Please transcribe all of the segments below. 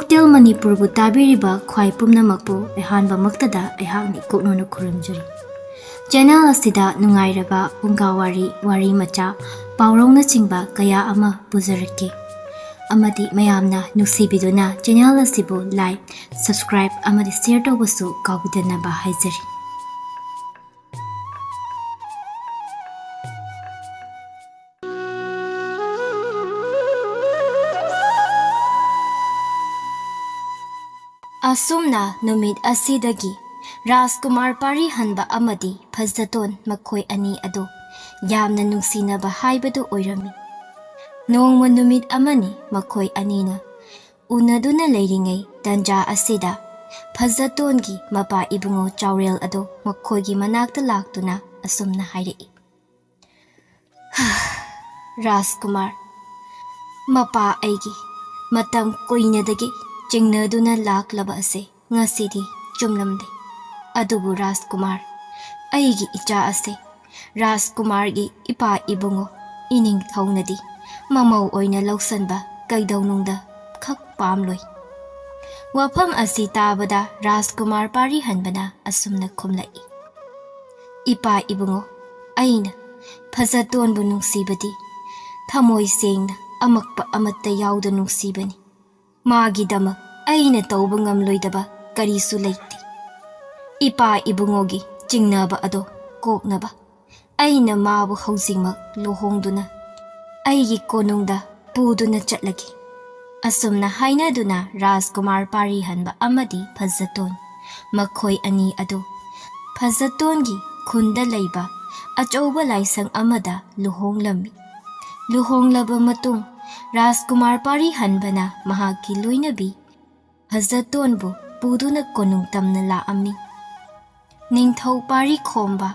Folktale Manipur bu tabiriba khwai pumnamakpu ehanba maktada ehakni koknona khuramjari. Channel asida nungairaba pungawari wari macha paurongna chingba kaya ama puzarake. Amadi mayamna nuksibiduna channel asibu like, subscribe amadi share tawbasu kawbidanaba haizari. Asumna numit asidagi Rajkumar pari hanba amadi Phazdaton makhoi ani ado yamna nungsinaba haibadu oirami. Nongma numit amani makhoi anina unaduna leiringai tanja asida Phazdatongi mapa ibungo chaurel ado makhoigi manakta laktuna asumna hairei. Rajkumar mapa aigi matam koinadagi Chinganaduna laklaba ase ngasidi chumlamde. Adubu Rajkumar aigi icha ase Rajkumargi ipa ibungo ining thaunadi mamau oina lausanba kaidaunungda khak pamloi. Wafam asi tabada Rajkumar pari hanbana asumna khumlai. Ipa ibungo aina Phazdatonbu nungsibadi thamoi sengna amakpa amatta yauda nungsibani. Magidama aina tauba ngamloidaba karisu leiti. Ipa ibungogi chingnaba ado koknaba aina mabu hauzingmak lohongduna aigi konungda puduna chatlagi. Asumna hainaduna Rajkumar pari hanba amadi Phazdaton makhoi ani ado Phazdatongi khunda leiba achauba laisang amada luhonglammi. Luhonglaba matung Rajkumar pari hanbana mahaki loinabi Phazdatonbu puduna konung tamna laami. Ningthau pari khomba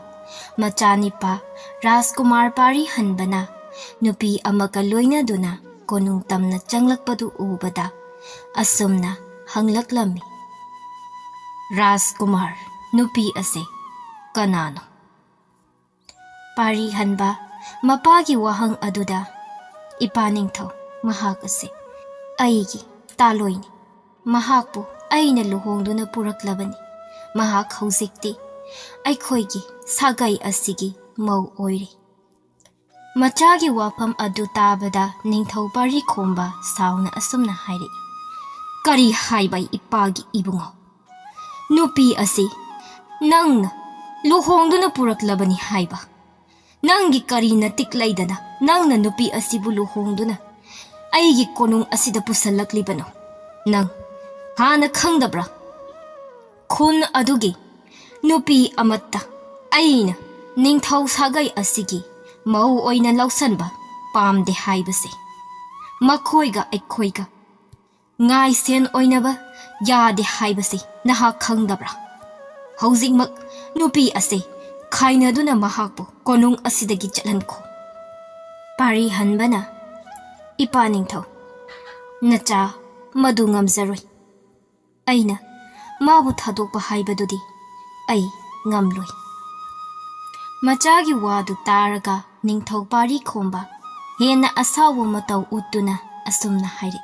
machanipa Rajkumar pari hanbana nupi amaka loinaduna konung tamna changlakpadu ubada asumna hanglaklami. Rajkumar nupi ase kanano? Pari hanba mapagi wahang aduda ipa ningthau mahak ase aigi taloini. Mahakpu aina luhongduna puraklabani. Mahak hauzikti aikhoigi sagai asigi mau oiri. Machagi wafam adu tabada ningthau pari khomba sauna asumna hairi. Kari haibai ipagi ibungo. Nupi ase nangna luhongduna puraklabani haiba. Nangi karina tiklaidana nangna nupi asibu luhongduna aigi konung asida pusalaklibano. Nang hana khangdabra khun adugi nupi amatta aina ningthau sagai asigi mau oina lausanba pamde haibase. Makhoiga aikhoiga ngai sen oinaba yade haibase naha khangdabra. Hauzingmak nupi ase khainaduna mahakpu konung asidagi chatlankho. Pari hanbana ipa ningthau nacha madu ngamzaroi. Aina mabu thadokpa haibadudi ai ngamloi. Machagi wadu taraga ningthau pari khomba hena asawu matau utuna asumna hairi.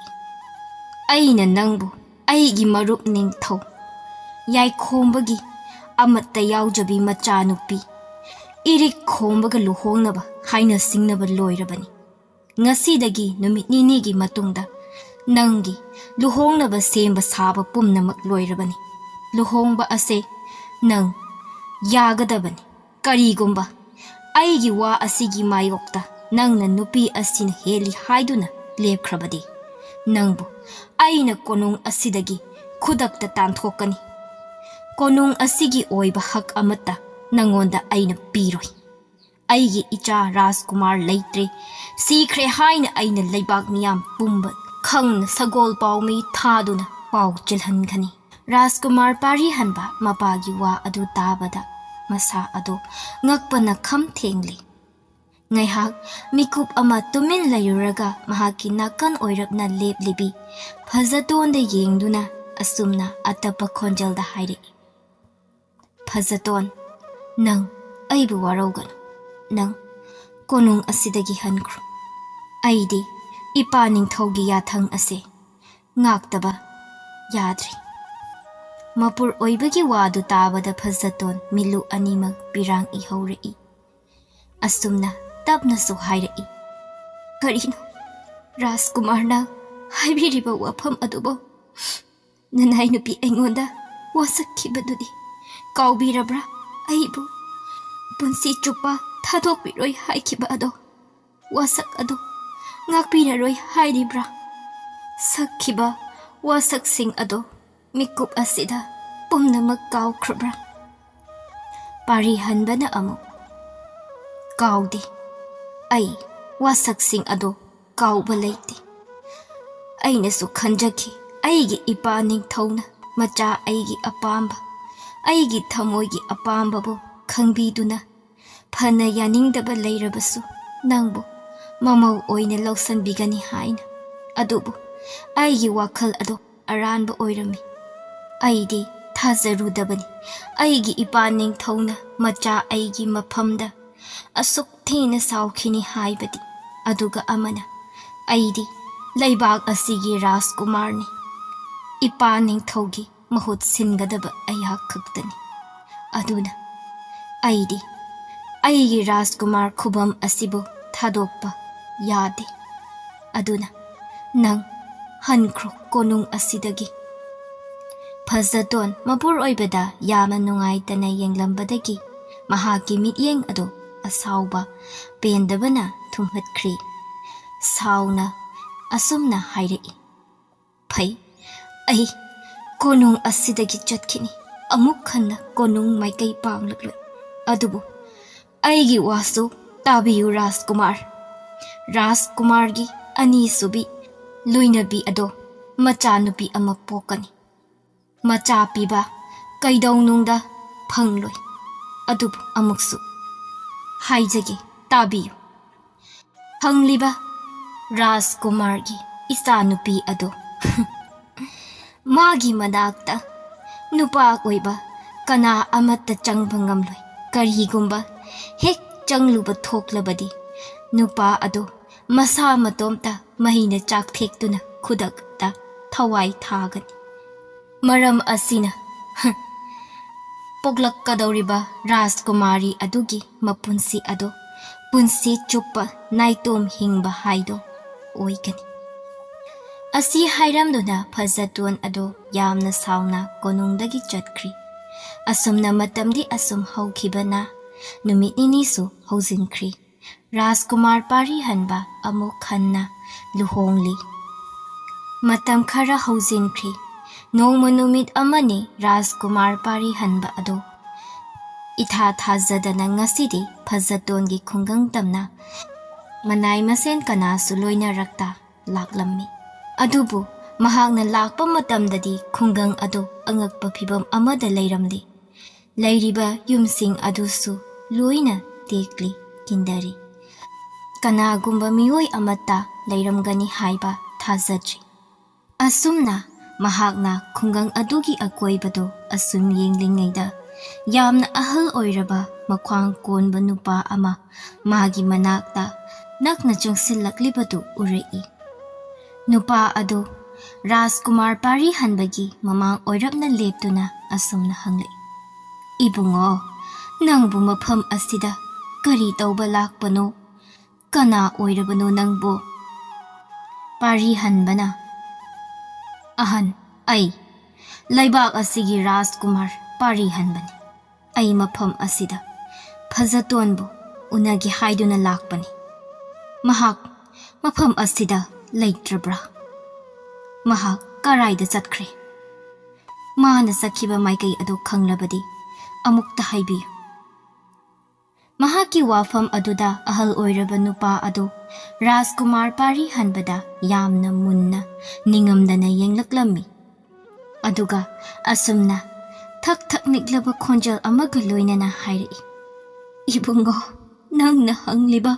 Aina nangbu aigi marup ningthau yai khombagi amatta yaujabi macha nupi irik khombaga luhongnaba haina singnaba loirabani. Ngasidagi numit ninigi matungda Nangi luhongnaba semba saba pumnamak loirabani. Luhongba ase nang yagadabani. Karigumba aigi wa asigi mayokta nangna nupi asina heli haiduna lepkrabadi. Nangbu aina konung asidagi khudakta tanthokani. Konung asigi oiba hak amata nangonda aina piroi. Aigi icha Rajkumar leitre sikre haina aina leibak miyam pumba khang sagol paumi thaduna pau chilhankhani. Rajkumar pari hanba mapagi wa adu tabada masa ado ngakpana kham thengli. Ngaihak mikup ama tumin layuraga mahaki nakan oirapna leplibi Phazdatonda yengduna asumna atapa khonjalda hairi. Phazdaton nang aibu waraugan nang konung asidagi hankru. Aidi ipa ningthaugi yathang ase ngaktaba ꯌꯥꯗ꯭ꯔꯤ꯫ ꯃꯄꯨꯔ ꯑꯣꯏꯕꯒꯤ ꯋꯥꯗꯨ ꯇꯥꯕꯗ ꯐꯖꯇꯣꯟ ꯃꯤꯠꯂꯨ ꯑꯅꯤꯃꯛ ꯄꯤꯔꯥꯡ ꯏꯍꯧꯔꯛꯏ꯫ ꯑꯁꯨꯝꯅ ꯇꯞꯅꯁꯨ ꯍꯥꯏꯔꯛꯏ, ꯀꯔꯤꯅꯣ ꯔꯥꯖꯀꯨꯃꯥꯔꯅ ꯍꯥꯏꯕꯤꯔꯤꯕ ꯋꯥꯐꯝ ꯑꯗꯨꯕꯨ? ꯅꯅꯥꯏ ꯅꯨꯄꯤ ꯑꯩꯉꯣꯟꯗ ꯋꯥꯁꯛꯈꯤꯕꯗꯨꯗꯤ ꯀꯥꯎꯕꯤꯔꯕ꯭ꯔꯥ? ꯑꯩꯕꯨ ꯄꯨꯟꯁꯤ ꯆꯨꯞꯄ ꯊꯥꯗꯣꯛꯄꯤꯔꯣꯏ ꯍꯥꯏꯈꯤꯕ ꯑꯗꯣ, ꯋꯥꯁꯛ ꯑꯗꯣ ꯉꯥꯛꯄꯤꯔꯔꯣꯏ ꯍꯥꯏꯔꯤꯕ꯭ꯔꯥ? ꯁꯛꯈꯤꯕ ꯋꯥꯁꯛꯁꯤꯡ ꯑꯗꯣ ꯃꯤꯀꯨꯞ ꯑꯁꯤꯗ ꯄꯨꯝꯅꯃꯛ ꯀꯥꯎꯈ꯭ꯔꯕ꯭ꯔꯥ? ꯄꯥꯔꯤꯍꯟꯕꯅ ꯑꯃꯨꯛ, ꯀꯥꯎꯗꯦ, ꯑꯩ ꯋꯥꯁꯛꯁꯤꯡ ꯑꯗꯣ ꯀꯥꯎꯕ ꯂꯩꯇꯦ꯫ ꯑꯩꯅꯁꯨ ꯈꯟꯖꯈꯤ ꯑꯩꯒꯤ ꯏꯄꯥ ꯅꯤꯡꯊꯧꯅ ꯃꯆꯥ ꯑꯩꯒꯤ ꯑꯄꯥꯝꯕ, ꯑꯩꯒꯤ ꯊꯃꯣꯏꯒꯤ ꯑꯄꯥꯝꯕꯕꯨ ꯈꯪꯕꯤꯗꯨꯅ ꯐꯅ ꯌꯥꯅꯤꯡꯗꯕ ꯂꯩꯔꯕꯁꯨ ꯅꯪꯕꯨ ꯃꯃꯧ ꯑꯣꯏꯅ ꯂꯧꯁꯟꯕꯤꯒꯅꯤ ꯍꯥꯏꯅ꯫ ꯑꯗꯨꯕꯨ ꯑꯩꯒꯤ ꯋꯥꯈꯜ ꯑꯗꯣ ꯑꯔꯥꯟꯕ ꯑꯣꯏꯔꯝꯃꯤ꯫ ꯑꯩꯗꯤ ꯊꯥꯖꯔꯨꯗꯕꯅꯤ ꯑꯩꯒꯤ ꯏꯄꯥ ꯅꯤꯡꯊꯧꯅ ꯃꯆꯥ ꯑꯩꯒꯤ ꯃꯐꯝꯗ ꯑꯁꯨꯛ ꯊꯤꯅ ꯁꯥꯎꯈꯤꯅꯤ ꯍꯥꯏꯕꯗꯤ꯫ ꯑꯗꯨꯒ ꯑꯃꯅ, ꯑꯩꯗꯤ ꯂꯩꯕꯥꯛ ꯑꯁꯤꯒꯤ ꯔꯥꯖꯀꯨꯃꯥꯔꯅꯤ, ꯏꯄꯥ ꯅꯤꯡꯊꯧꯒꯤ ꯃꯍꯨꯠ ꯁꯤꯟꯒꯗꯕ ꯑꯩꯍꯥꯛ ꯈꯛꯇꯅꯤ꯫ ꯑꯗꯨꯅ ꯑꯩꯗꯤ ꯑꯩꯒꯤ ꯔꯥꯖꯀꯨꯃꯥꯔ ꯈꯨꯕꯝ ꯑꯁꯤꯕꯨ ꯊꯥꯗꯣꯛꯄ ꯌꯥꯗꯦ꯫ ꯑꯗꯨꯅ ꯅꯪ ꯍꯟꯈ꯭ꯔꯣ ꯀꯣꯅꯨꯡ ꯑꯁꯤꯗꯒꯤ꯫ ꯐꯖꯇꯣꯟ ꯃꯄꯨꯔ ꯑꯣꯏꯕꯗ ꯌꯥꯝꯅ ꯅꯨꯡꯉꯥꯏꯇꯅ ꯌꯦꯡꯂꯝꯕꯗꯒꯤ ꯃꯍꯥꯛꯀꯤ ꯃꯤꯠꯌꯦꯡ ꯑꯗꯣ ꯑꯁꯥꯎꯕ ꯄꯦꯟꯗꯕꯅ ꯊꯨꯝꯍꯠꯈ꯭ꯔꯤ꯫ ꯁꯥꯎꯅ ꯑꯁꯨꯝꯅ ꯍꯥꯏꯔꯛꯏ, ꯐꯩ, ꯑꯩ ꯀꯣꯅꯨꯡ ꯑꯁꯤꯗꯒꯤ ꯆꯠꯈꯤꯅꯤ, ꯑꯃꯨꯛ ꯍꯟꯅ ꯀꯣꯅꯨꯡ ꯃꯥꯏꯀꯩ ꯄꯥꯡꯂꯛꯂꯣꯏ꯫ ꯑꯗꯨꯕꯨ ꯑꯩꯒꯤ ꯋꯥꯁꯨ ꯇꯥꯕꯤꯌꯨ ꯔꯥꯖꯀꯨꯃꯥꯔ꯫ ꯔꯥꯖꯀꯨꯃꯥꯔꯒꯤ ꯑꯅꯤꯁꯨꯕꯤ ꯂꯣꯏꯅꯕꯤ ꯑꯗꯣ ꯃꯆꯥꯅꯨꯄꯤ ꯑꯃ ꯄꯣꯛꯀꯅꯤ꯫ ꯃꯆꯥ ꯄꯤꯕ ꯀꯩꯗꯧꯅꯨꯡꯗ ꯐꯪꯂꯣꯏ꯫ ꯑꯗꯨꯕꯨ ꯑꯃꯨꯛꯁꯨ ꯍꯥꯏꯖꯒꯦ, ꯇꯥꯕꯤꯌꯨ, ꯐꯪꯂꯤꯕ ꯔꯥꯖꯀꯨꯃꯥꯔꯒꯤ ꯏꯆꯥꯅꯨꯄꯤ ꯑꯗꯣ ꯃꯥꯒꯤ ꯃꯅꯥꯛꯇ ꯅꯨꯄꯥ ꯑꯣꯏꯕ ꯀꯅꯥ ꯑꯃꯠꯇ ꯆꯪꯕ ꯉꯝꯂꯣꯏ꯫ ꯀꯔꯤꯒꯨꯝꯕ ꯍꯦꯛ ꯆꯪꯂꯨꯕ ꯊꯣꯛꯂꯕꯗꯤ ꯅꯨꯄꯥ ꯑꯗꯣ ꯃꯁꯥ ꯃꯇꯣꯝꯇ ꯃꯍꯩꯅ ꯆꯥꯛꯊꯦꯛꯇꯨꯅ ꯈꯨꯗꯛꯇ ꯊꯋꯥꯏ ꯊꯥꯒꯅꯤ꯫ ꯃꯔꯝ ꯑꯁꯤꯅ ꯄꯣꯛꯂꯛꯀꯗꯧꯔꯤꯕ ꯔꯥꯖꯀꯨꯃꯥꯔꯤ ꯑꯗꯨꯒꯤ ꯃꯄꯨꯟꯁꯤ ꯑꯗꯣ ꯄꯨꯟꯁꯤ ꯆꯨꯞꯄ ꯅꯥꯏꯇꯣꯝ ꯍꯤꯡꯕ ꯍꯥꯏꯗꯣ ꯑꯣꯏꯒꯅꯤ꯫ ꯑꯁꯤ ꯍꯥꯏꯔꯝꯗꯨꯅ ꯐꯖꯇꯣꯟ ꯑꯗꯣ ꯌꯥꯝꯅ ꯁꯥꯎꯅ ꯀꯣꯅꯨꯡꯗꯒꯤ ꯆꯠꯈ꯭ꯔꯤ꯫ ꯑꯁꯨꯝꯅ ꯃꯇꯝꯗꯤ ꯑꯁꯨꯝ ꯍꯧꯈꯤꯕꯅ ꯅꯨꯃꯤꯠ ꯅꯤꯅꯤꯁꯨ ꯍꯧꯖꯤꯟꯈ꯭ꯔꯤ꯫ ꯔꯥꯖꯀꯨꯃꯥꯔ ꯄꯥꯔꯤꯍꯟꯕ ꯑꯃꯨꯛ ꯍꯟꯅ ꯂꯨꯍꯣꯡꯂꯤ꯫ ꯃꯇꯝ ꯈꯔ ꯍꯧꯖꯤꯟꯈ꯭ꯔꯤ꯫ ꯅꯣꯡꯃ ꯅꯨꯃꯤꯠ ꯑꯃꯅꯤ ꯔꯥꯖꯀꯨꯃꯥꯔ ꯄꯥꯔꯤꯍꯟꯕ ꯑꯗꯣ ꯏꯊꯥ ꯊꯥꯖꯗꯅ ꯉꯁꯤꯗꯤ ꯐꯖꯇꯣꯟꯒꯤ ꯈꯨꯡꯒꯪ ꯇꯝꯅ ꯃꯅꯥꯏ ꯃꯁꯦꯟ ꯀꯅꯥꯁꯨ ꯂꯣꯏꯅꯔꯛꯇ ꯂꯥꯛꯂꯝꯃꯤ꯫ ꯑꯗꯨꯕꯨ ꯃꯍꯥꯛꯅ ꯂꯥꯛꯄ ꯃꯇꯝꯗꯗꯤ ꯈꯨꯡꯒꯪ ꯑꯗꯨ ꯑꯉꯛꯄ ꯐꯤꯚꯝ ꯑꯃꯗ ꯂꯩꯔꯝꯂꯤ꯫ ꯂꯩꯔꯤꯕ ꯌꯨꯝꯁꯤꯡ ꯑꯗꯨꯁꯨ ꯂꯣꯏꯅ ꯇꯦꯛꯂꯤ ꯀꯤꯟꯗꯔꯤ꯫ ꯀꯅꯥꯒꯨꯝꯕ ꯃꯤꯑꯣꯏ ꯑꯃꯠꯇ ꯂꯩꯔꯝꯒꯅꯤ ꯍꯥꯏꯕ ꯊꯥꯖꯗ꯭ꯔꯤ꯫ ꯑꯁꯨꯝꯅ ꯃꯍꯥꯛꯅ ꯈꯨꯡꯒꯪ ꯑꯗꯨꯒꯤ ꯑꯀꯣꯏꯕꯗꯣ ꯑꯁꯨꯝ ꯌꯦꯡꯂꯤꯉꯩꯗ ꯌꯥꯝꯅ ꯑꯍꯜ ꯑꯣꯏꯔꯕ ꯃꯈ꯭ꯋꯥꯡ ꯀꯣꯟꯕ ꯅꯨꯄꯥ ꯑꯃ ꯃꯥꯒꯤ ꯃꯅꯥꯛꯇ ꯅꯛꯅ ꯆꯪꯁꯤꯜꯂꯛꯂꯤꯕꯗꯨ ꯎꯔꯛꯏ꯫ ꯅꯨꯄꯥ ꯑꯗꯨ ꯔꯥꯖꯀꯨꯃꯥꯔ ꯄꯥꯔꯤꯍꯟꯕꯒꯤ ꯃꯃꯥꯡ ꯑꯣꯏꯔꯞꯅ ꯂꯦꯞꯇꯨꯅ ꯑꯁꯨꯝꯅ ꯍꯪꯂꯛꯏ, ꯏꯕꯨꯡꯉꯣ, ꯅꯪꯕꯨ ꯃꯐꯝ ꯑꯁꯤꯗ ꯀꯔꯤ ꯇꯧꯕ ꯂꯥꯛꯄꯅꯣ? ꯀꯅꯥ ꯑꯣꯏꯔꯕꯅꯣ ꯅꯪꯕꯨ? ꯄꯥꯔꯤꯍꯟꯕꯅ, ꯑꯍꯟ, ꯑꯩ ꯂꯩꯕꯥꯛ ꯑꯁꯤꯒꯤ ꯔꯥꯖꯀꯨꯃꯥꯔ ꯄꯥꯔꯤꯍꯟꯕꯅꯤ꯫ ꯑꯩ ꯃꯐꯝ ꯑꯁꯤꯗ ꯐꯖꯇꯣꯟꯕꯨ ꯎꯅꯒꯦ ꯍꯥꯏꯗꯨꯅ ꯂꯥꯛꯄꯅꯤ꯫ ꯃꯍꯥꯛ ꯃꯐꯝ ꯑꯁꯤꯗ ꯂꯩꯇ꯭ꯔꯕ꯭ꯔꯥ? ꯃꯍꯥꯛ ꯀꯔꯥꯏꯗ ꯆꯠꯈ꯭ꯔꯦ? ꯃꯥꯅ ꯆꯠꯈꯤꯕ ꯃꯥꯏꯀꯩ ꯑꯗꯨ ꯈꯪꯂꯕꯗꯤ ꯑꯃꯨꯛꯇ ꯍꯥꯏꯕꯤꯌꯨ꯫ ꯃꯍꯥꯛꯀꯤ ꯋꯥꯐꯝ ꯑꯗꯨꯗ ꯑꯍꯜ ꯑꯣꯏꯔꯕ ꯅꯨꯄꯥ ꯑꯗꯨ ꯔꯥꯖꯀꯨꯃꯥꯔ ꯄꯥꯔꯤꯍꯟꯕꯗ ꯌꯥꯝꯅ ꯃꯨꯟꯅ ꯅꯤꯡꯉꯝꯗꯅ ꯌꯦꯡꯂꯛꯂꯝꯃꯤ꯫ ꯑꯗꯨꯒ ꯑꯁꯨꯝꯅ ꯊꯛ ꯊꯛ ꯅꯤꯛꯂꯕ ꯈꯣꯟꯖꯦꯜ ꯑꯃꯒ ꯂꯣꯏꯅꯅ ꯍꯥꯏꯔꯛꯏ, ꯏꯕꯨꯡꯉꯣ, ꯅꯪꯅ ꯍꯪꯂꯤꯕ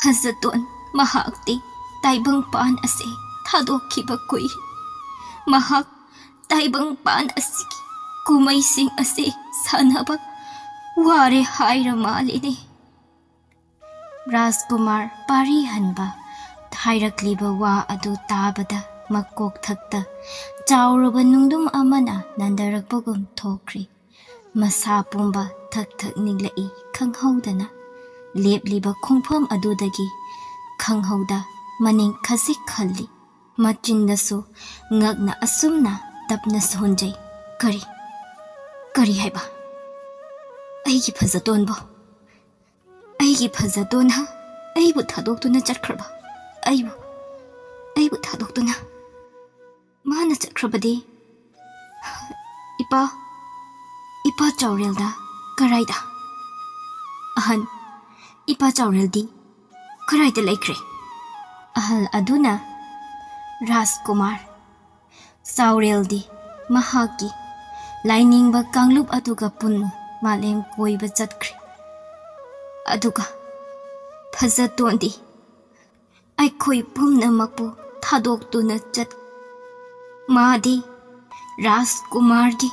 ꯐꯖꯇꯣꯟ, ꯃꯍꯥꯛꯇꯤ ꯇꯥꯏꯕꯪꯄꯥꯟ ꯑꯁꯤ ꯊꯥꯗꯣꯛꯈꯤꯕ ꯀꯨꯏꯔꯦ꯫ ꯃꯍꯥꯛ ꯇꯥꯏꯕꯪꯄꯥꯟ ꯑꯁꯤꯒꯤ ꯀꯨꯝꯃꯩꯁꯤꯡ ꯑꯁꯤ ꯁꯥꯟꯅꯕ ꯋꯥꯔꯦ ꯍꯥꯏꯔ ꯃꯥꯜꯂꯤꯅꯦ꯫ ꯔꯥꯖꯀꯨꯃꯥꯔ ꯄꯥꯔꯤꯍꯟꯕ ꯍꯥꯏꯔꯛꯂꯤꯕ ꯋꯥ ꯑꯗꯨ ꯇꯥꯕꯗ makok thakta chauraba nungdum amana nandarakpagum thokri masa pumba thak thak niglai khanghaudana lepliba khongpham adudagi khanghauda maning khasi khalli machindasu ngakna asumna tapna sonjai kari haiba aigi phazaton bo aigi phazaton ha aibu thadokuna chakhraba aibu thadokuna mana chakhrabadi ipa chaurelda karaida ahan ipa chaureldi karaida laikre ahal aduna Rajkumar Saureldi mahaki lainingba kanglup aduga pun malem koiba chatkri aduga phazatondi aikhoi pumna makpu thadokduna chat madi Rajkumargi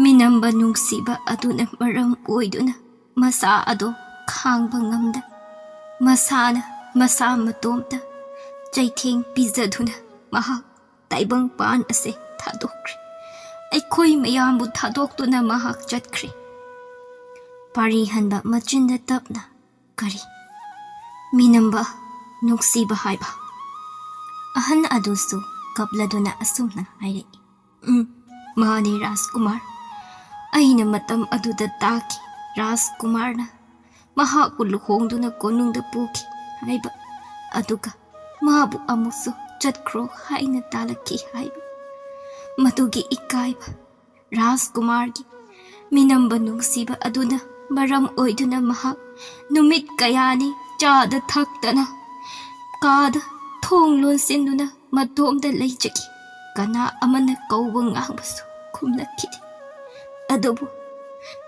minamba nungsiba aduna maram oiduna masa ado khangba ngamda masana masa matomta Jaitheng pizaduna mahak taibang pan ase thadokri aikhoi mayambu thadokduna mahak chatkri pari hanba machinda tapna kari minamba nuksiba haiba ahan adusu kapladuna asumna haire mani Rajkumar aina matam aduda taki Rajkumarna mahakul luhongduna konungda puki haiba aduga mabu amusu chatkro haina talaki haiba matugi ikaiba Rajkumargi minamba nungsiba aduna maram oiduna mahak numit kayani chada thaktana kada thonglon sinduna matomda leijaki kana amana kauba ngangbasu khumlakidi adubu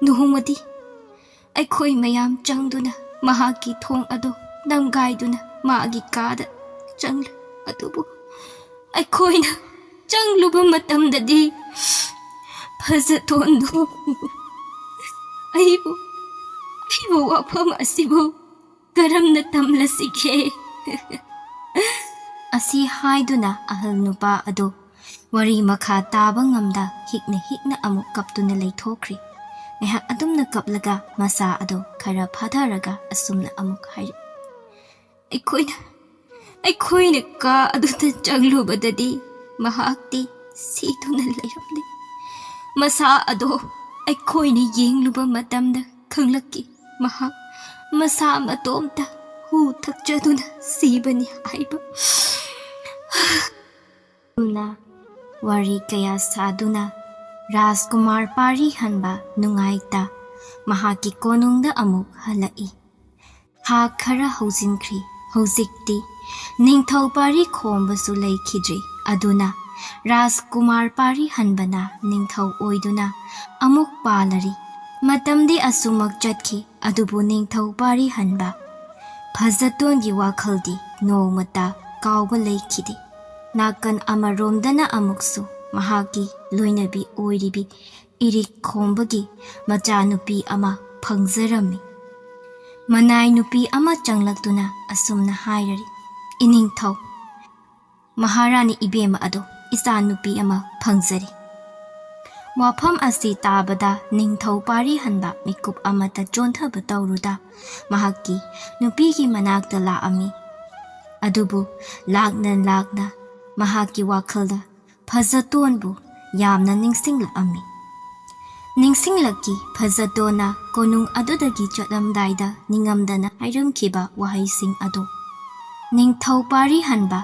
nuhumadi aikhoi mayam changduna mahaki thong ado namgaiduna maagi kada changla adubu aikhoina changluba matamdadi phazatondo aibu wafam asibu karamna tamlasike asi haiduna ahal nupa ado wari makha taba ngamda hikna amuk kaptuna leithokri meha adumna kaplaga masa ado khara phadaraga asumna amuk hai aikhoina ka aduta changlubadadi mahakti situna layamle masa ado aikhoina yengluba matamda khanglaki mahak masa matomta hu thakchaduna sibani haiba na wari kaya saduna Rajkumar pari hanba nungaita mahaki konungda amuk halai ha khara haujinkri haujikti ningthau pari khombasu leikhidri aduna Rajkumar pari hanbana ningthau oiduna amuk palari matamdi asumak chatki adubu ningthau pari hanba phazatongi wakhaldi nongmata kawba leikhidi nakan amaromdana amuksu mahaki loinabi oiribi irik khombagi machanupi ama phangzarami manai nupi ama changlaktuna asumna hairari iningthau maharani ibema ado ichanupi ama phangzari wafam asi tabada ningthau pari hanba mikup amata chonthaba tauruda mahaki nupigi manakta laami adubu lagna mahaki wakhalda phazatonbu yamna ningsinglaki ningsinglaki phazatona konung adudagi chatlamdaida ningamdana hairamkhiba wahaising ado ningthau pari hanba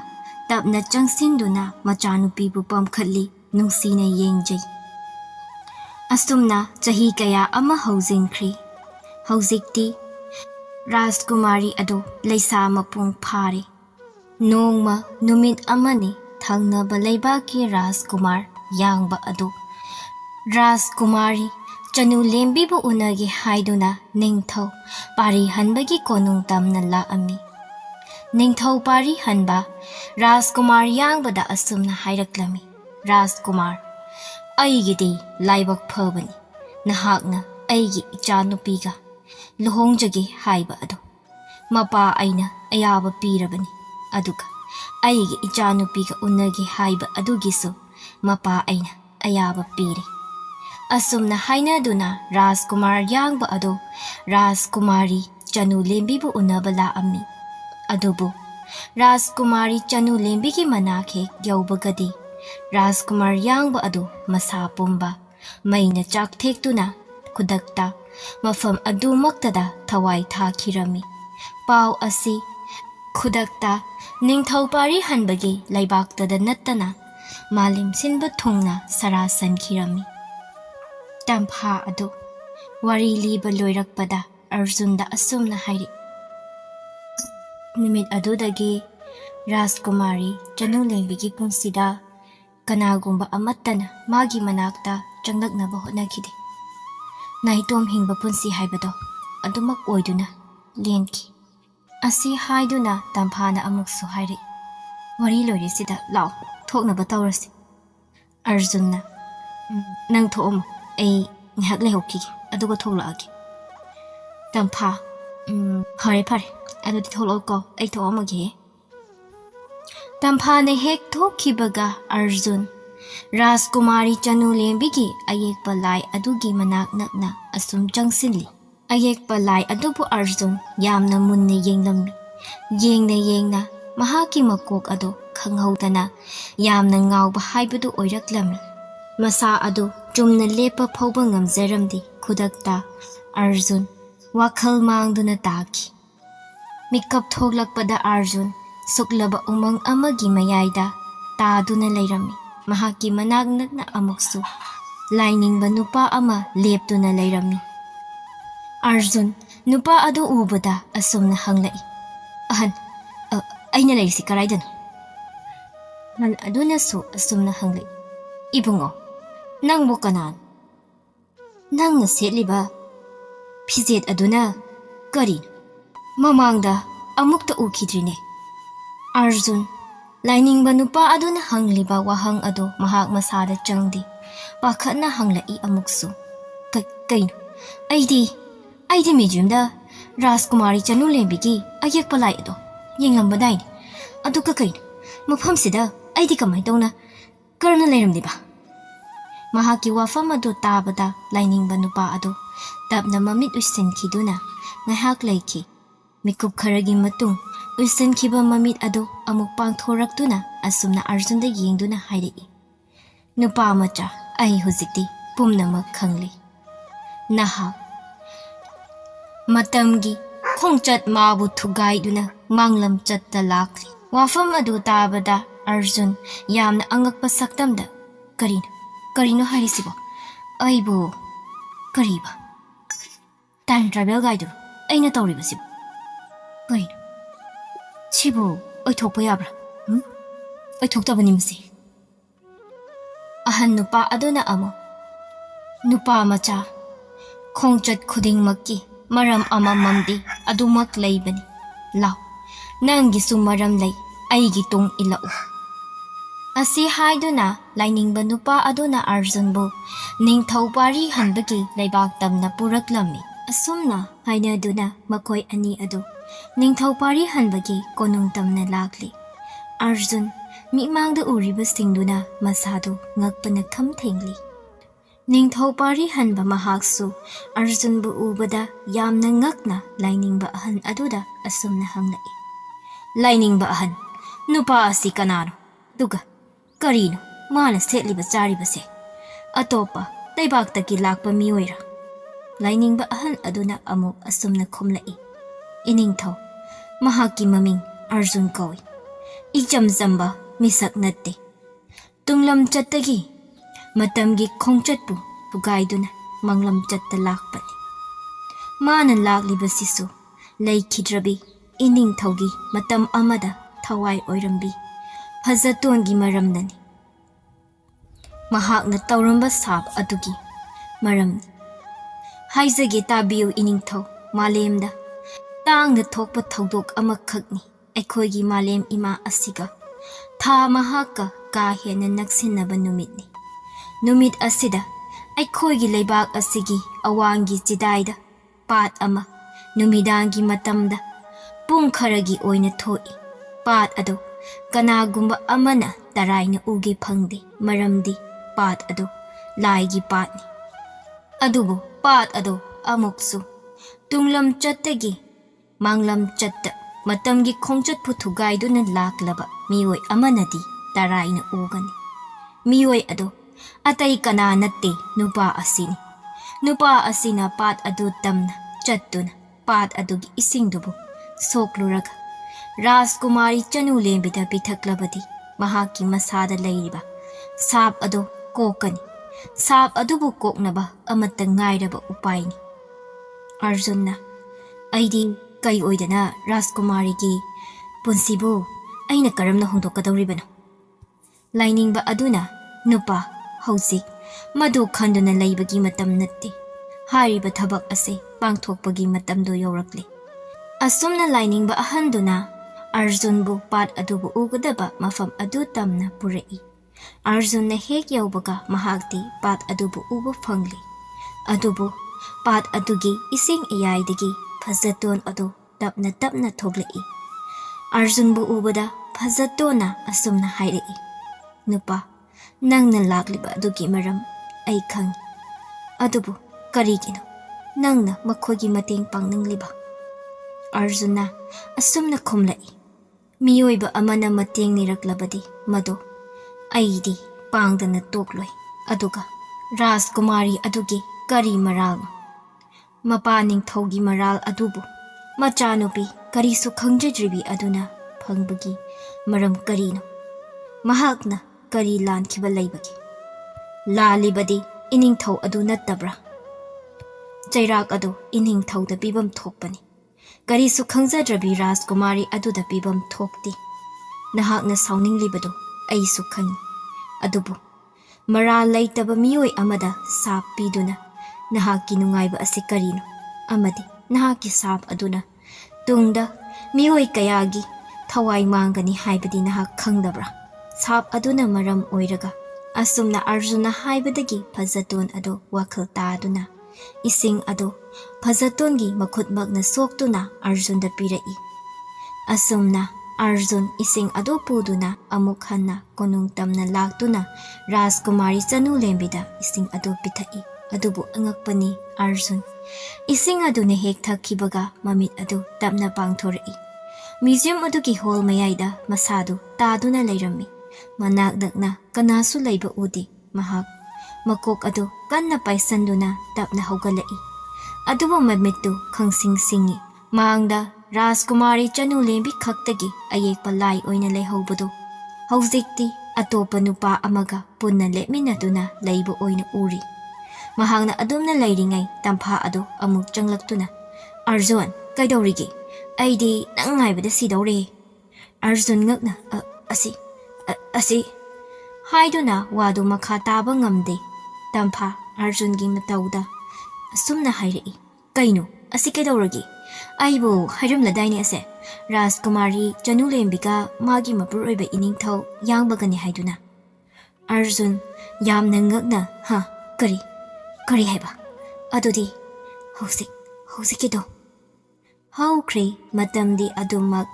tapna changsinduna machanupibu pamkhatli nungsina yengjai asumna chahi kaya ama haujinkri haujikti Rajkumari ado leisa mapung phare nongma numit amani thangnaba leibaki Rajkumar yangba ado Rajkumari chanu lembibu unagi haiduna ningthau pari hanbagi konung tamna laami ningthau pari hanba Rajkumar yangbada asumna hairaklami Rajkumar aigidi laibak phabani nahakna aigi ichanupiga luhongjagi haiba ado mapa aina ayaba pirabani aduga ꯑꯩꯒꯤ ꯏꯆꯥꯅꯨꯄꯤꯒ ꯎꯅꯒꯦ ꯍꯥꯏꯕ ꯑꯗꯨꯒꯤꯁꯨ ꯃꯄꯥ ꯑꯩꯅ ꯑꯌꯥꯕ ꯄꯤꯔꯤ꯫ ꯑꯁꯨꯝꯅ ꯍꯥꯏꯅꯗꯨꯅ ꯔꯥꯖꯀꯨꯃꯥꯔ ꯌꯥꯡꯕ ꯑꯗꯣ ꯔꯥꯖꯀꯨꯃꯥꯔꯤ ꯆꯅꯨꯂꯦꯝꯕꯤꯕꯨ ꯎꯅꯕ ꯂꯥꯛꯑꯝꯃꯤ꯫ ꯑꯗꯨꯕꯨ ꯔꯥꯖꯀꯨꯃꯥꯔꯤ ꯆꯅꯨꯂꯦꯝꯕꯤꯒꯤ ꯃꯅꯥꯛ ꯍꯦꯛ ꯌꯧꯕꯒꯗꯤ ꯔꯥꯖꯀꯨꯃꯥꯔ ꯌꯥꯡꯕ ꯑꯗꯨ ꯃꯁꯥ ꯄꯨꯝꯕ ꯃꯩꯅ ꯆꯥꯛꯊꯦꯛꯇꯨꯅ ꯈꯨꯗꯛꯇ ꯃꯐꯝ ꯑꯗꯨꯃꯛꯇꯗ ꯊꯋꯥꯏ ꯊꯥꯈꯤꯔꯝꯃꯤ꯫ ꯄꯥꯎ ꯑꯁꯤ ꯈꯨꯗꯛꯇ ꯅꯤꯡꯊꯧ ꯄꯥꯔꯤ ꯍꯟꯕꯒꯤ ꯂꯩꯕꯥꯛꯇꯗ ꯅꯠꯇꯅ ꯃꯥꯂꯦꯝ ꯁꯤꯟꯕ ꯊꯨꯡꯅ ꯁꯔꯥꯁꯟꯈꯤꯔꯝꯃꯤ꯫ ꯇꯝꯐꯥ ꯑꯗꯨ ꯋꯥꯔꯤ ꯂꯤꯕ ꯂꯣꯏꯔꯛꯄꯗ ꯑꯔꯖꯨꯟꯗ ꯑꯁꯨꯝꯅ ꯍꯥꯏꯔꯛꯏ꯫ ꯅꯨꯃꯤꯠ ꯑꯗꯨꯗꯒꯤ ꯔꯥꯖꯀꯨꯃꯥꯔꯤ ꯆꯅꯨꯂꯦꯝꯕꯤꯒꯤ ꯄꯨꯟꯁꯤꯗ ꯀꯅꯥꯒꯨꯝꯕ ꯑꯃꯠꯇꯅ ꯃꯥꯒꯤ ꯃꯅꯥꯛꯇ ꯆꯪꯂꯛꯅꯕ ꯍꯣꯠꯅꯈꯤꯗꯦ꯫ ꯅꯥꯏꯇꯣꯝ ꯍꯤꯡꯕ ꯄꯨꯟꯁꯤ ꯍꯥꯏꯕꯗꯣ ꯑꯗꯨꯃꯛ ꯑꯣꯏꯗꯨꯅ ꯂꯦꯟꯈꯤ꯫ ꯑꯁꯤ ꯍꯥꯏꯗꯨꯅ ꯇꯝꯐꯥꯅ ꯑꯃꯨꯛꯁꯨ ꯍꯥꯏꯔꯛꯏ꯫ ꯋꯥꯔꯤ ꯂꯣꯏꯔꯤꯁꯤꯗ ꯂꯥꯛꯑꯣ ꯊꯣꯛꯅꯕ ꯇꯧꯔꯁꯤ꯫ ꯑꯔꯖꯨꯟꯅ ꯅꯪ ꯊꯣꯛꯑꯝꯃꯣ, ꯑꯩ ꯉꯥꯏꯍꯥꯛ ꯂꯩꯍꯧꯈꯤꯒꯦ ꯑꯗꯨꯒ ꯊꯣꯛꯂꯛꯑꯒꯦ꯫ ꯇꯝꯐꯥ ꯐꯔꯦ ꯐꯔꯦ ꯑꯗꯨꯗꯤ ꯊꯣꯛꯂꯛꯑꯣꯀꯣ, ꯑꯩ ꯊꯣꯛꯑꯝꯃꯒꯦ꯫ ꯇꯝꯐꯥꯅ ꯍꯦꯛ ꯊꯣꯛꯈꯤꯕꯒ ꯑꯔꯖꯨꯟ ꯔꯥꯖꯀꯨꯃꯥꯔꯤ ꯆꯅꯨꯂꯦꯝꯕꯤꯒꯤ ꯑꯌꯦꯛꯄ ꯂꯥꯏ ꯑꯗꯨꯒꯤ ꯃꯅꯥꯛ ꯅꯛꯅ ꯑꯁꯨꯝ ꯆꯪꯁꯤꯜꯂꯤ꯫ ꯑꯌꯦꯛꯄ ꯂꯥꯏ ꯑꯗꯨꯕꯨ ꯑꯔꯖꯨꯟ ꯌꯥꯝꯅ ꯃꯨꯟꯅ ꯌꯦꯡꯂꯝꯃꯤ꯫ ꯌꯦꯡꯅ ꯌꯦꯡꯅ ꯃꯍꯥꯛꯀꯤ ꯃꯀꯣꯛ ꯑꯗꯨ ꯈꯪꯍꯧꯗꯅ ꯌꯥꯝꯅ ꯉꯥꯎꯕ ꯍꯥꯏꯕꯗꯨ ꯑꯣꯏꯔꯛꯂꯝꯃꯤ꯫ ꯃꯁꯥ ꯑꯗꯨ ꯆꯨꯝꯅ ꯂꯦꯞꯄ ꯐꯥꯎꯕ ꯉꯝꯖꯔꯝꯗꯦ꯫ ꯈꯨꯗꯛꯇ ꯑꯔꯖꯨꯟ ꯋꯥꯈꯜ ꯃꯥꯡꯗꯨꯅ ꯇꯥꯈꯤ꯫ ꯃꯤꯀꯞ ꯊꯣꯛꯂꯛꯄꯗ ꯑꯔꯖꯨꯟ ꯁꯨꯛꯂꯕ ꯎꯃꯪ ꯑꯃꯒꯤ ꯃꯌꯥꯏꯗ ꯇꯥꯗꯨꯅ ꯂꯩꯔꯝꯃꯤ꯫ ꯃꯍꯥꯛꯀꯤ ꯃꯅꯥꯛ ꯅꯛꯅ ꯑꯃꯨꯛꯁꯨ ꯂꯥꯏꯅꯤꯡꯕ ꯅꯨꯄꯥ ꯑꯃ ꯂꯦꯞꯇꯨꯅ ꯂꯩꯔꯝꯃꯤ꯫ ꯑꯔꯖꯨꯟ ꯅꯨꯄꯥ ꯑꯗꯨ ꯎꯕꯗ ꯑꯁꯨꯝꯅ ꯍꯪꯂꯛꯏ꯫ ꯑꯍꯟ, ꯑꯩꯅ ꯂꯩꯔꯤꯁꯤ ꯀꯔꯥꯏꯗꯅꯣ? ꯑꯍꯟ ꯑꯗꯨꯅꯁꯨ ꯑꯁꯨꯝꯅ ꯍꯪꯂꯛꯏ꯫ ꯏꯕꯨꯡꯉꯣ, ꯅꯪꯕꯨ ꯀꯅꯥꯅꯣ? ꯅꯪꯅ ꯁꯦꯠꯂꯤꯕ ꯐꯤꯖꯦꯠ ꯑꯗꯨꯅ ꯀꯔꯤꯅꯣ? ꯃꯃꯥꯡꯗ ꯑꯃꯨꯛꯇ ꯎꯈꯤꯗ꯭ꯔꯤꯅꯦ꯫ ꯑꯔꯖꯨꯟ ꯂꯥꯏꯅꯤꯡꯕ ꯅꯨꯄꯥ ꯑꯗꯨꯅ ꯍꯪꯂꯤꯕ ꯋꯥꯍꯪ ꯑꯗꯨ ꯃꯍꯥꯛ ꯃꯁꯥꯗ ꯆꯪꯗꯦ꯫ ꯄꯥꯈꯠꯅ ꯍꯪꯂꯛꯏ ꯑꯃꯨꯛꯁꯨ꯫ ꯀꯩꯅꯣ? ꯑꯩꯗꯤ ꯃ꯭ꯌꯨꯖꯤꯌꯝꯗ ꯔꯥꯖꯀꯨꯃꯥꯔꯤ ꯆꯅꯨꯂꯦꯝꯕꯤꯒꯤ ꯑꯌꯦꯛꯄ ꯂꯥꯏ ꯑꯗꯣ ꯌꯦꯡꯂꯝꯕꯗꯥꯏꯅꯦ꯫ ꯑꯗꯨꯒ ꯀꯩꯅꯣ? ꯃꯐꯝꯁꯤꯗ ꯑꯩꯗꯤ ꯀꯔꯝꯅ ꯂꯩꯔꯝꯂꯤꯕ? ꯃꯍꯥꯛꯀꯤ ꯋꯥꯐꯝ ꯑꯗꯨ ꯇꯥꯕꯗ ꯂꯥꯏꯅꯤꯡꯕ ꯅꯨꯄꯥ ꯑꯗꯨ ꯇꯞꯅ ꯃꯃꯤꯠ ꯎꯏꯁꯤꯟꯈꯤꯗꯨꯅ ꯉꯥꯏꯍꯥꯛ ꯂꯩꯈꯤ꯫ ꯃꯤꯀꯨꯞ ꯈꯔꯒꯤ ꯃꯇꯨꯡ ꯎꯏꯁꯤꯟꯈꯤꯕ ꯃꯃꯤꯠ ꯑꯗꯨ ꯑꯃꯨꯛ ꯄꯥꯡꯊꯣꯔꯛꯇꯨꯅ ꯑꯁꯨꯝꯅ ꯑꯔꯖꯨꯟꯗ ꯌꯦꯡꯗꯨꯅ ꯍꯥꯏꯔꯛꯏ꯫ ꯅꯨꯄꯥ ꯃꯆꯥ, ꯑꯩ ꯍꯧꯖꯤꯛꯇꯤ ꯄꯨꯝꯅꯃꯛ ꯈꯪꯂꯦ꯫ ꯅꯍꯥꯛ ꯃꯇꯝꯒꯤ ꯈꯣꯡꯆꯠ ꯃꯥꯕꯨ ꯊꯨꯒꯥꯏꯗꯨꯅ ꯃꯥꯡꯂꯝꯆꯠꯇ ꯂꯥꯛꯂꯤ꯫ ꯋꯥꯐꯝ ꯑꯗꯨ ꯇꯥꯕꯗ ꯑꯔꯖꯨꯟ ꯌꯥꯝꯅ ꯑꯉꯛꯄ ꯁꯛꯇꯝꯗ ꯀꯔꯤꯅꯣ ꯍꯥꯏꯔꯤꯁꯤꯕꯣ? ꯑꯩꯕꯨ ꯀꯔꯤꯕ? ꯇꯥꯏꯝ ꯇ꯭ꯔꯥꯚꯦꯜ ꯒꯥꯏꯗꯨꯔꯣ ꯑꯩꯅ ꯇꯧꯔꯤꯕꯁꯤꯕꯨ? ꯀꯩꯅꯣ? ꯁꯤꯕꯨ ꯑꯣꯏꯊꯣꯛꯄ ꯌꯥꯕ꯭ꯔꯥ? ꯑꯣꯏꯊꯣꯛꯇꯕꯅꯤ ꯃꯁꯤ꯫ ꯑꯍꯟ ꯅꯨꯄꯥ ꯑꯗꯨꯅ ꯑꯃꯨꯛ, ꯅꯨꯄꯥ ꯃꯆꯥ, ꯈꯣꯡꯆꯠ ꯈꯨꯗꯤꯡꯃꯛꯀꯤ ꯃꯔꯝ ꯑꯃꯃꯝꯗꯤ ꯑꯗꯨꯃꯛ ꯂꯩꯕꯅꯤ꯫ ꯂꯥꯎ, ꯅꯪꯒꯤꯁꯨ ꯃꯔꯝ ꯂꯩ, ꯑꯩꯒꯤ ꯇꯨꯡ ꯏꯜꯂꯛꯎ꯫ ꯑꯁꯤ ꯍꯥꯏꯗꯨꯅ ꯂꯥꯏꯅꯤꯡꯕ ꯅꯨꯄꯥ ꯑꯗꯨꯅ ꯑꯔꯖꯨꯟꯕꯨ ꯅꯤꯡꯊꯧ ꯄꯥꯔꯤ ꯍꯟꯕꯒꯤ ꯂꯩꯕꯥꯛ ꯇꯝꯅ ꯄꯨꯔꯛꯂꯝꯃꯤ꯫ ꯑꯁꯨꯝꯅ ꯍꯥꯏꯅꯗꯨꯅ ꯃꯈꯣꯏ ꯑꯅꯤ ꯑꯗꯨ ꯅꯤꯡꯊꯧ ꯄꯥꯔꯤ ꯍꯟꯕꯒꯤ ꯀꯣꯅꯨꯡ ꯇꯝꯅ ꯂꯥꯛꯂꯤ꯫ ꯑꯔꯖꯨꯟ ꯃꯤꯠꯃꯥꯡꯗ ꯎꯔꯤꯕꯁꯤꯡꯗꯨꯅ ꯃꯁꯥꯗꯨ ꯉꯛꯄꯅ ꯈꯝ ꯊꯦꯡꯂꯤ꯫ ꯅꯤꯡꯊꯧ ꯄꯥꯔꯤ ꯍꯟꯕ ꯃꯍꯥꯛꯁꯨ ꯑꯔꯖꯨꯟꯕꯨ ꯎꯕꯗ ꯌꯥꯝꯅ ꯉꯛꯅ ꯂꯥꯏꯅꯤꯡꯕ ꯑꯍꯟ ꯑꯗꯨꯗ ꯑꯁꯨꯝꯅ ꯍꯪꯂꯛꯏ꯫ ꯂꯥꯏꯅꯤꯡꯕ ꯑꯍꯟ, ꯅꯨꯄꯥ ꯑꯁꯤ ꯀꯅꯥꯅꯣ? ꯑꯗꯨꯒ ꯀꯔꯤꯅꯣ ꯃꯥꯅ ꯁꯦꯠꯂꯤꯕ ꯆꯥꯔꯤꯕꯁꯦ? ꯑꯇꯣꯞꯄ ꯂꯩꯕꯥꯛꯇꯒꯤ ꯂꯥꯛꯄ ꯃꯤꯑꯣꯏꯔꯥ? ꯂꯥꯏꯅꯤꯡꯕ ꯑꯍꯟ ꯑꯗꯨꯅ ꯑꯃꯨꯛ ꯑꯁꯨꯝꯅ ꯈꯨꯝꯂꯛꯏ꯫ ꯏꯅꯤꯡꯊꯧ, ꯃꯍꯥꯛꯀꯤ ꯃꯃꯤꯡ ꯑꯔꯖꯨꯟ ꯀꯧꯏ꯫ ꯏꯆꯝ ꯆꯝꯕ ꯃꯤꯁꯛ ꯅꯠꯇꯦ꯫ ꯇꯨꯡꯂꯝꯆꯠꯇꯒꯤ ꯃꯇꯝꯒꯤ ꯈꯣꯡꯆꯠꯄꯨ ꯊꯨꯒꯥꯏꯗꯨꯅ ꯃꯥꯡꯂꯝꯆꯠꯇ ꯂꯥꯛꯄꯅꯤ꯫ ꯃꯥꯅ ꯂꯥꯛꯂꯤꯕꯁꯤꯁꯨ ꯂꯩꯈꯤꯗ꯭ꯔꯕꯤ ꯏꯅꯤꯡꯊꯧꯒꯤ ꯃꯇꯝ ꯑꯃꯗ ꯊꯋꯥꯏ ꯑꯣꯏꯔꯝꯕꯤ ꯐꯖꯇꯣꯟꯒꯤ ꯃꯔꯝꯅꯅꯤ꯫ ꯃꯍꯥꯛꯅ ꯇꯧꯔꯝꯕ ꯁꯥꯞ ꯑꯗꯨꯒꯤ ꯃꯔꯝꯅꯤ꯫ ꯍꯥꯏꯖꯒꯦ ꯇꯥꯕꯤꯌꯨ ꯏꯅꯤꯡꯊꯧ, ꯃꯥꯂꯦꯝꯗ ꯇꯥꯡꯅ ꯊꯣꯛꯄ ꯊꯧꯗꯣꯛ ꯑꯃꯈꯛꯅꯤ ꯑꯩꯈꯣꯏꯒꯤ ꯃꯥꯂꯦꯝ ꯏꯃꯥ ꯑꯁꯤꯒ ꯊꯥ ꯃꯍꯥꯛꯀ ꯀꯥ ꯍꯦꯟꯅ ꯅꯛꯁꯤꯟꯅꯕ ꯅꯨꯃꯤꯠꯅꯤ꯫ ꯅꯨꯃꯤꯠ ꯑꯁꯤꯗ ꯑꯩꯈꯣꯏꯒꯤ ꯂꯩꯕꯥꯛ ꯑꯁꯤꯒꯤ ꯑꯋꯥꯡꯒꯤ ꯆꯤꯗꯥꯏꯗ ꯄꯥꯠ ꯑꯃ ꯅꯨꯃꯤꯗꯥꯡꯒꯤ ꯃꯇꯝꯗ ꯄꯨꯡ ꯈꯔꯒꯤ ꯑꯣꯏꯅ ꯊꯣꯛꯏ꯫ ꯄꯥꯠ ꯑꯗꯨ kanagumba amana taraina ugi phangde maramdi pat ado laigi patni. Adubu pat ado amuksu tunglam chattagi manglam chatta matamgi khongchat phuthugaidu laklaba mioi amanadi taraina ugani. Mioi ado atai kana natte nupa asini. Nupa asina pat adu tamna chattuna pat adugi isingdubu sokluraga Rajkumari chanu lembida pithaklabadi mahaki masada leiriba sap ado kokani. Sap adubu koknaba amata ngairaba upaini. Arjunna aidi kai oidana Rajkumari gi punsibu aina karamna hongdokadawribano. Lainingba aduna nupa hauzik madu khanduna leibagi matam natte. Hariba thabak ase pangthokpagi matamdo yaurakle. Asumna lainingba ahanduna Arjunbu pat adubu ugadaba mafam adu tamna purai. Arjunna hek yaubaga mahakti pat adubu ubu phangli. Adubu pat adugi ising iyaidagi phazaton adu tapna tapna thoglai. Arjunbu ubada phazatona asumna hairai. Nupa nangna lakliba adugi maram ai khangi. Adubu karigino nangna makhogi mateng pangnangliba. Arjuna asumna khumlai. Miyoiba amana mateng niraklabadi mado aidi pangdana tokloi. Aduga Rajkumari adugi kari maral. Mapaning thogi maral adubu machanupi karisu khangjadribi aduna phangbagi maram karino. Mahakna kari lankhiba leibagi. Lalibadi ining thau adu nattabra. Chairak adu ining thau da bibam thokpani. Karisu khangjadrabi Rajkumari aduda bibam thokti. Nahakna sauninglibadu aisu khangi. Adubu maral leitaba miyoi amada sap piduna nahaki nungaiba ase karino amadi nahaki sap aduna tungda miyoi kayagi thawai mangani haibadi nahak khangdabra. Sap aduna maram oiraga asumna Arjuna haibadagi phazaton ado wakhal taaduna ising ado phazatongi makhutmakna soktuna Arjunda pirai. Asumna Arjun ising ado puduna amuk hanna konung tamna laktuna Rajkumari chanu lembida ising ado pithai. Adubu angakpani Arjun ising aduna hek thakhibaga mamit adu tapna pangthorai. Museum adugi hall mayaida masadu taaduna leirami. Managdakna kanasu leiba udi mahak makok adu kanna paisanduna tapna haugalai. Adubu mamittu khangsing singi mangda Rajkumari chanu lembi khaktagi Ayekpa lai oina leihaubudu hauzikti atopa nupa amaga punna lepminaduna leibu oina uri. Mahakna adumna leiringai tampha adu amuk changlaktuna Arjun kaidawrigi aidi nang ngaibada sidawre. Arjun ngakna asi haiduna wadu makha taba ngamde. Tampha Arjungi matauda asumna hairai. Kaino asi kaidawragi aibu hairamladaini ase Rajkumari chanu lembiga magi mapur oiba ining thau yangbagani haiduna. Arjun yamna ngakna ha kari haiba adudi hausikido haukre matamdi adumak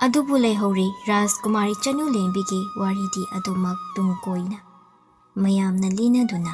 adubu leihori Rajkumari chanu lembigi waridi adumak tungkoina mayamna linaduna